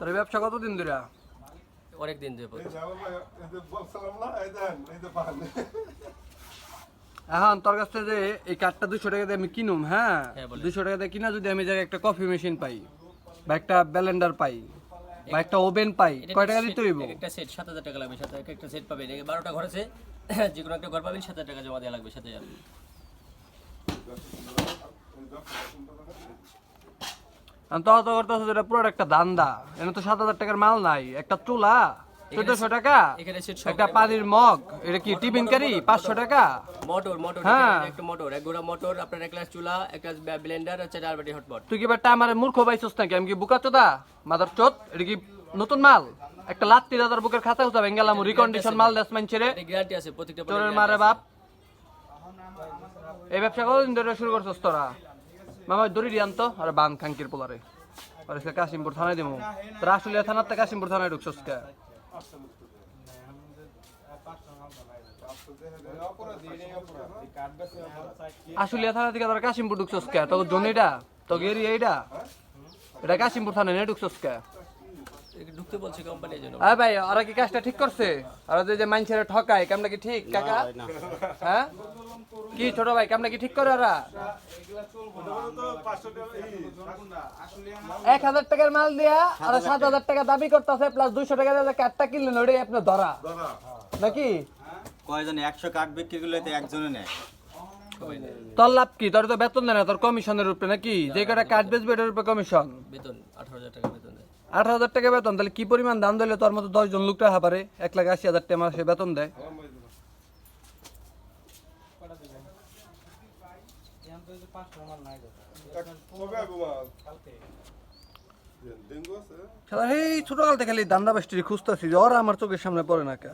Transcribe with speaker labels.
Speaker 1: তোর এই ব্যবসা কতদিন ধরে?
Speaker 2: অনেক দিন ধরে।
Speaker 1: এখন তোর কাছ থেকে যে এই কাঠটা 200 টাকা দিয়ে আমি কিনুম, হ্যাঁ
Speaker 2: হ্যাঁ, বলেন।
Speaker 1: 200 টাকা দিয়ে কিনা যদি আমি জায়গায় একটা কফি মেশিন পাই বা একটা ব্লেন্ডার পাই বা একটা ওভেন পাই, কয় টাকা দিতে হইব?
Speaker 2: একটা সেট 7,000 টাকা লাগবে, সাথে একটা সেট পাবেন। 12টা ঘর আছে, যে কোনো একটা ঘর পাবেন, 7,000 টাকা জমা দেওয়া লাগবে সাথে।
Speaker 1: তো তো করতেছে যেটা পুরো একটা ধান্দা। এনে তো 7,000 টাকার মাল নাই, একটা চুলা 1400 টাকা,
Speaker 2: এখানে সেট
Speaker 1: একটা পানির মগ, এটা কি টিফিন কারি 500 টাকা।
Speaker 2: মোটর
Speaker 1: হ্যাঁ।
Speaker 2: একটা মোটর, এক গোড়া মোটর, আপনার এক গ্লাস চুলা, একটা ব্লেন্ডার, আর 4 বাটি হটপট।
Speaker 1: তুই কি ব্যাটা আমার মূর্খ পাইছস নাকি? আমি কি বুকা চোদা মাদার চোদ? এটা কি নতুন মাল? একটা লাত্তি দাদার বুকের খাতা উঠা বেঙ্গালাম রিকন্ডিশন মাল দেশ মানছে
Speaker 2: এটা গ্যারান্টি আছে প্রত্যেকটা
Speaker 1: চোরের মারে বাপ। এই ব্যবসা কতদিন ধরে শুরু করছস তোরা? মামা দড়ি দিয়ান তো, আরে বান খাঙ্কির পোলারে আর আজকে কাশিমপুর থানায় দিমু। তোরা আশুলিয়া থানার থেকে কাশিমপুর থানায় ঢুকছস কে? আশুলিয়া থানা থেকে তোরা কাশিমপুর ঢুকছস কে? তোর জনিটা তোর এরিয়া এইটা, এটা কাশিমপুর থানায় নিয়ে ঢুকছস কে?
Speaker 2: ঢুকতে বলছে কোম্পানির জন্য।
Speaker 1: আরে ভাই ওরা কি কাজটা ঠিক করছে? আর যে মানুষের ঠকায় কামটা কি ঠিক কাকা? হ্যাঁ কি ছোট ভাই কামটা কি ঠিক করে ওরা? 1,000 টাকার মাল দিয়া আর 7,000 টাকা দাবি করতেছে, প্লাস 200 টাকা দিয়ে কাঠটা কিনলেন, ওটাই আপনার ধরা নাকি?
Speaker 3: কয়জন 100 কাঠ বিক্রি করলে তো একজনে নেয়।
Speaker 1: তোর লাভ কি? তোর তো বেতন দেয় না, তোর কমিশনের উপরে নাকি? যে কটা কাঠ বেচবে এটার উপরে কমিশন।
Speaker 2: বেতন 18,000 টাকা বেতন দেয়।
Speaker 1: 18,000 টাকা বেতন, তাহলে কি পরিমাণ দাম দিলে তোর মতো 10 জন লোক টাকা পারে? 1,80,000 টাকা মাসে বেতন দেয়। এই ছোটকাল থেকে খালি দান্দা বাস্টি খুঁজতেছি, ওরা আমার চোখের সামনে পড়ে না কে?